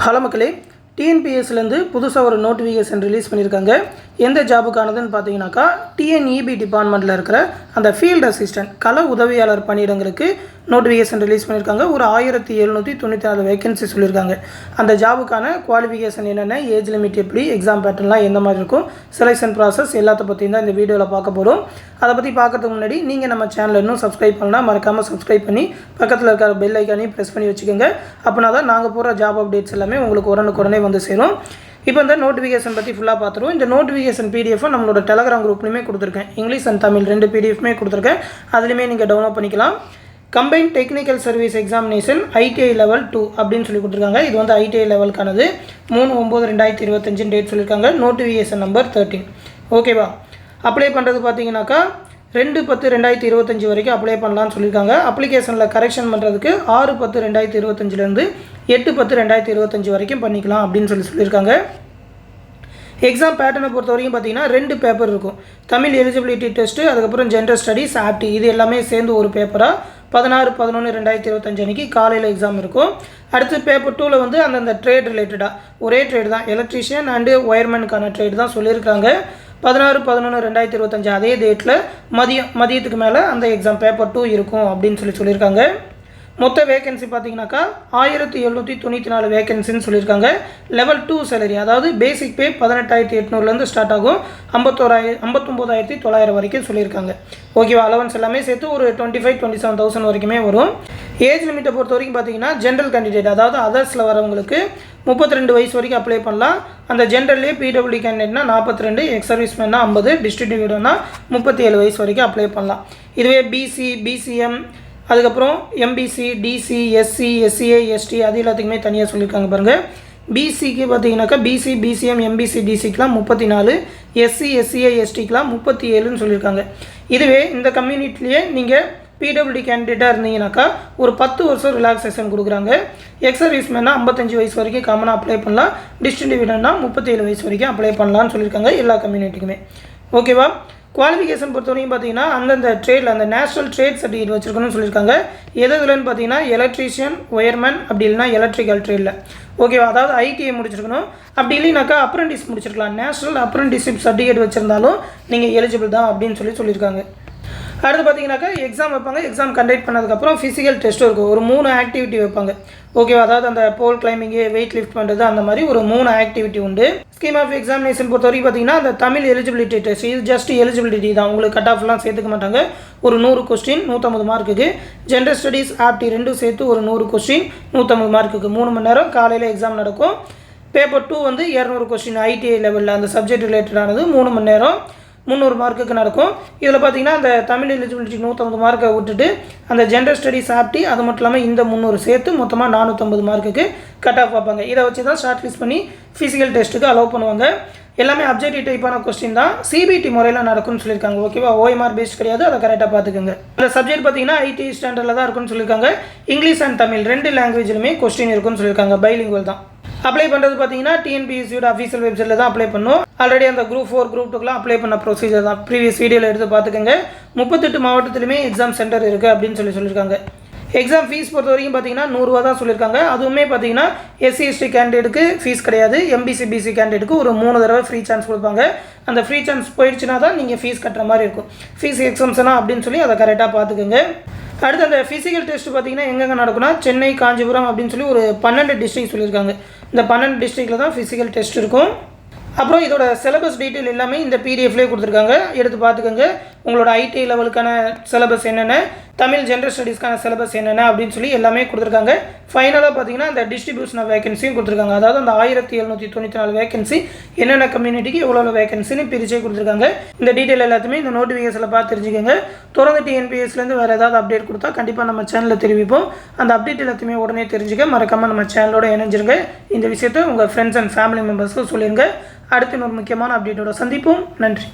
Hello மக்களே, டிஎன்பிஎஸ்லேருந்து புதுசாக ஒரு நோட்டிஃபிகேஷன் ரிலீஸ் பண்ணியிருக்காங்க. எந்த ஜாபுக்கானதுன்னு பார்த்தீங்கன்னாக்கா, டிஎன்இபி டிபார்ட்மெண்ட்டில் இருக்கிற அந்த ஃபீல்டு அசிஸ்டன்ட் கள உதவியாளர் பணியிடங்களுக்கு நோட்டிஃபிகேஷன் ரிலீஸ் பண்ணியிருக்காங்க. ஒரு 1794 வேகன்சி சொல்லியிருக்காங்க. அந்த ஜாபுக்கான குவாலிஃபிகேஷன் என்னென்ன, ஏஜ் லிமிட் எப்படி, எக்ஸாம் பேட்டர்ன்லாம் எந்த மாதிரி இருக்கும், செலெக்ஷன் ப்ராசஸ் எல்லாத்த பற்றியும் தான் இந்த வீடியோவில் பார்க்க போகிறோம். அதை பற்றி பார்க்கறதுக்கு முன்னாடி நீங்கள் நம்ம சேனலை இன்னும் சப்ஸ்கிரைப் பண்ணால் மறக்காமல் சப்ஸ்கிரைப் பண்ணி பக்கத்தில் இருக்கிற பெல் ஐக்கானையும் ப்ரெஸ் பண்ணி வச்சுக்கோங்க. அப்படின்னா தான் நாங்கள் போகிற ஜாப் அப்டேட்ஸ் எல்லாமே உங்களுக்கு உடனுக்குடனே வந்து சேரும். இப்போ இந்த நோட்டிஃபிகேஷன் பற்றி ஃபுல்லாக பார்த்துருவோம். இந்த நோட்டிஃபிகேஷன் பிடிஎஃப் நம்மளோட டெலகிராம் குரூப்லையுமே கொடுத்துருக்கேன். இங்கிலீஷ் அண்ட் தமிழ் 2 பிடிஎஃப்மே கொடுத்துருக்கேன். அதுலேயுமே நீங்கள் டவுன்லோட் பண்ணிக்கலாம். Combined technical service examination ITI level 2 அப்படின்னு சொல்லி கொடுத்துருக்காங்க. இது வந்து ITI லெவலுக்கானது. 3/9/2025 டேட் சொல்லியிருக்காங்க. Notification number 13. ஓகேவா? அப்ளை பண்ணுறது பார்த்தீங்கன்னாக்கா 2/10/2025 வரைக்கும் அப்ளை பண்ணலான்னு சொல்லியிருக்காங்க. அப்ளிகேஷனில் கரெக்ஷன் பண்ணுறதுக்கு 6/10/2025 8/10/2025 வரைக்கும் பண்ணிக்கலாம் அப்படின்னு சொல்லியிருக்காங்க. எக்ஸாம் பேட்டர்னை பொறுத்த வரைக்கும் பார்த்தீங்கன்னா 2 பேப்பர் இருக்கும். தமிழ் எலிஜிபிலிட்டி டெஸ்ட்டு, அதுக்கப்புறம் ஜென்ரல் ஸ்டடீஸ், ஆப்டி, இது எல்லாமே சேர்ந்து ஒரு பேப்பராக 16/11/2025 அன்றைக்கி காலையில் எக்ஸாம் இருக்கும். அடுத்து பேப்பர் 2ல் வந்து அந்தந்த ட்ரேட் ரிலேட்டடாக ஒரே ட்ரேட் தான், எலக்ட்ரீஷியன் அண்டு ஒயர்மேனுக்கான ட்ரேட் தான் சொல்லியிருக்காங்க. 16/11/2025 அதே டேட்டில் மதியத்துக்கு மேலே அந்த எக்ஸாம் பேப்பர் 2 இருக்கும் அப்படின்னு சொல்லியிருக்காங்க. மொத்த வேகன்சி பார்த்தீங்கன்னாக்கா 1794 வேகன்சின்னு சொல்லியிருக்காங்க. லெவல் 2 சேலரி, அதாவது பேசிக் பே 18,800 ஸ்டார்ட் ஆகும். 59,900 வரைக்கும் சொல்லியிருக்காங்க. ஓகேவா? அலவன்ஸ் எல்லாமே சேர்த்து ஒரு 25,000-27,000 வரைக்குமே வரும். ஏஜ் லிமிட்டை பொறுத்த வரைக்கும் பார்த்தீங்கன்னா ஜென்ரல் கேண்டிடேட், அதாவது அதர்ஸில் வரவங்களுக்கு 32 வயசு வரைக்கும் அப்ளை பண்ணலாம். அந்த ஜென்ரல்லே பிடபிள்யூ கேண்டிடேட்னா 42, எக்ஸ் சர்வீஸ்மேன்னா 50, டிஸ்ட்ரிபியூட்டர்னா 37 வயசு வரைக்கும் அப்ளை பண்ணலாம். இதுவே பிசி, பிசிஎம், அதுக்கப்புறம் MBC, DC, SC, SCA, ST அது எல்லாத்துக்குமே தனியாக சொல்லியிருக்காங்க பாருங்கள். பிசிக்கு பார்த்தீங்கன்னாக்கா பிசி, பிசிஎம், எம்பிசி, டிசிக்கெலாம் 34, எஸ்சி, எஸ்சிஏ, எஸ்டிக்கெலாம் 37ன்னு சொல்லியிருக்காங்க. இதுவே இந்த கம்யூனிட்டிலேயே நீங்கள் பிடபிள்யூடி கேண்டிடேட்டாக இருந்தீங்கன்னாக்கா ஒரு 10 வருஷம் ரிலாக்ஸேஷன் கொடுக்குறாங்க. எக்ஸ் சர்வீஸ்மேனா 55 வயசு வரைக்கும் காமனாக அப்ளை பண்ணலாம். டிஸ்ட்ரிபியூட்டர்னா 37 வயசு வரைக்கும் அப்ளை பண்ணலான்னு சொல்லியிருக்காங்க எல்லா கம்யூனிட்டிக்குமே. ஓகேவா? குவாலிஃபிகேஷன் பொறுத்த வரைக்கும் பார்த்தீங்கன்னா அந்தந்த ட்ரேடில் அந்த நேஷனல் ட்ரேட் சர்டிஃபிகேட் வச்சுருக்கணும்னு சொல்லியிருக்காங்க. எதுலன்னு பார்த்தீங்கன்னா எலக்ட்ரீஷியன், ஒயர்மேன், அப்படி இல்லைனா எலக்ட்ரிக்கல் ட்ரேடில். ஓகேவா? அதாவது ITI முடிச்சிருக்கணும். அப்படி இல்லைனாக்கா அப்ரெண்டிஸ் முடிச்சிருக்கலாம். நேஷனல் அப்ரெண்டிஸ்ஷிப் சர்டிஃபிகேட் வச்சுருந்தாலும் நீங்கள் எலிஜிபிள் தான் அப்படின்னு சொல்லியிருக்காங்க. அடுத்து பார்த்தீங்கன்னாக்கா எக்ஸாம் வைப்பாங்க. எக்ஸாம் கண்டக்ட் பண்ணதுக்கப்புறம் ஃபிசிக்கல் டெஸ்ட்டும் இருக்கும். ஒரு 3 ஆக்டிவிட்டி வைப்பாங்க. ஓகேவா? அதாவது அந்த போல் கிளைம்பிங்கு, வெயிட் லிஃப்ட் பண்ணுறது, அந்த மாதிரி ஒரு 3 ஆக்டிவிட்டி உண்டு. ஸ்கீம் ஆஃப் எக்ஸாமினேஷன் பொறுத்த வரைக்கும் பார்த்தீங்கன்னா அந்த தமிழ் எலிஜிபிலிட்டி டெஸ்ட், இது ஜஸ்ட் எலிஜிபிலிட்டி தான், உங்களுக்கு கட் ஆஃப்லாம் சேர்த்துக்க மாட்டாங்க. ஒரு 100 கொஸ்டின் 150 மார்க்குக்கு. ஜென்ரல் ஸ்டடீஸ், ஆப்டி 2 சேர்த்து ஒரு 100 கொஸ்டின் 150 மார்க்குக்கு. 3 மணி நேரம் காலையில் எக்ஸாம் நடக்கும். பேப்பர் 2 வந்து 200 கொஸ்டின் ITI லெவலில் அந்த சப்ஜெக்ட் ரிலேட்டடானது 3 மணி நேரம் 300 மார்க்குக்கு நடக்கும். இதில் பார்த்தீங்கன்னா அந்த தமிழ் எலிஜிபிலிட்டி 150 மார்க்கை விட்டுட்டு அந்த ஜென்ரல் ஸ்டடீஸ், ஆப்டி, அது மட்டும் இல்லாமல் இந்த 300 சேர்த்து மொத்தமாக 450 மார்க்குக்கு கட் ஆஃப் பார்ப்பாங்க. இதை வச்சு தான் ஷார்ட் லிஸ்ட் பண்ணி ஃபிசிக்கல் டெஸ்ட்டுக்கு அலோவ் பண்ணுவாங்க. எல்லாமே அப்ஜெக்டிவ் டைப்பான கொஸ்டின் தான். சிபிடி முறையில் நடக்கும்னு சொல்லியிருக்காங்க. ஓகேவா? OMR பேஸ்ட் கிடையாது, அதை கரெக்டாக பார்த்துக்கோங்க. இந்த சப்ஜெக்ட் பார்த்தீங்கன்னா ITI ஸ்டாண்டர்டில் தான் இருக்குன்னு சொல்லியிருக்காங்க. இங்கிலீஷ் அண்ட் தமிழ் 2 லாங்குவேஜ்லையுமே கொஸ்டின் இருக்குன்னு சொல்லியிருக்காங்க. பைலிங்குவல் தான். அப்ளை பண்ணுறது பார்த்தீங்கன்னா டிஎன்பிஎஸ்சியோட அஃபீஷியல் வெப்சைட்டில் தான் அப்ளை பண்ணணும். ஆல்ரெடி அந்த குரூப் 4, குரூப் 2க்குலாம் அப்ளை பண்ண ப்ரொசீஜர் தான். ப்ரீவியஸ் வீடியோவில் எடுத்து பார்த்துக்கோங்க. 38 மாவட்டத்திலுமே எக்ஸாம் சென்டர் இருக்குது அப்படின்னு சொல்லியிருக்காங்க. எக்ஸாம் ஃபீஸ் பொறுத்த வரைக்கும் பார்த்தீங்கன்னா 100 ரூபா தான் சொல்லியிருக்காங்க. அதுவுமே பார்த்தீங்கன்னா SC ST கேண்டிடேட்டுக்கு ஃபீஸ் கிடையாது. MBC BC கேண்டிடேட்டுக்கு ஒரு 3 தடவை ஃப்ரீ சான்ஸ் கொடுப்பாங்க. அந்த ஃப்ரீ சான்ஸ் போயிடுச்சுன்னா தான் நீங்கள் ஃபீஸ் கட்டுற மாதிரி இருக்கும். ஃபீஸ் எக்ஸம்ஷனா அப்படின்னு சொல்லி அதை கரெக்டாக பார்த்துக்கோங்க. அடுத்து அந்த ஃபிசிக்கல் டெஸ்ட் பார்த்தீங்கன்னா எங்கெங்கே நடக்கும்னா சென்னை, காஞ்சிபுரம் அப்படின்னு சொல்லி ஒரு 12 டிஸ்ட்ரிக்ட் சொல்லியிருக்காங்க. இந்த 12 டிஸ்ட்ரிக்டில் தான் ஃபிசிக்கல் டெஸ்ட் இருக்கும். அப்புறம் இதோட சிலபஸ் டீட்டெயில் எல்லாமே இந்த பிடிஎஃப்லேயே கொடுத்துருக்காங்க. எடுத்து பார்த்துக்கோங்க. உங்களோட ITI லெவலுக்கான சிலபஸ் என்னென்ன, தமிழ் ஜென்ரல் ஸ்டடீஸ்க்கான சிலபஸ் என்னென்ன அப்படின்னு சொல்லி எல்லாமே கொடுத்துருக்காங்க. ஃபைனலாக பார்த்தீங்கன்னா இந்த டிஸ்ட்ரிபியூஷன் ஆஃப் வேகன்சியும் கொடுத்துருக்காங்க. அதாவது அந்த 1794 வேகன்சி என்னென்ன கம்யூனிட்டிக்கு எவ்வளோ வேகன்சின்னு பிரிச்சே கொடுத்துருக்காங்க. இந்த டீட்டெயில் எல்லாத்தையுமே இந்த நோட்டிஃபிகேஷனில் பார்த்து தெரிஞ்சுக்கோங்க. தொடர்ந்து TNPSலேருந்து வேறு ஏதாவது அப்டேட் கொடுத்தா கண்டிப்பாக நம்ம சேனலில் தெரிவிப்போம். அந்த அப்டேட் எல்லாத்தையுமே உடனே தெரிஞ்சுக்க மறக்காமல் நம்ம சேனலோட இணைஞ்சிருங்க. இந்த விஷயத்தை உங்கள் ஃப்ரெண்ட்ஸ் அண்ட் ஃபேமிலி மெம்பர்ஸ்க்கு சொல்லிடுங்க. அடுத்து ஒரு முக்கியமான அப்டேட்டோட சந்திப்போம். நன்றி.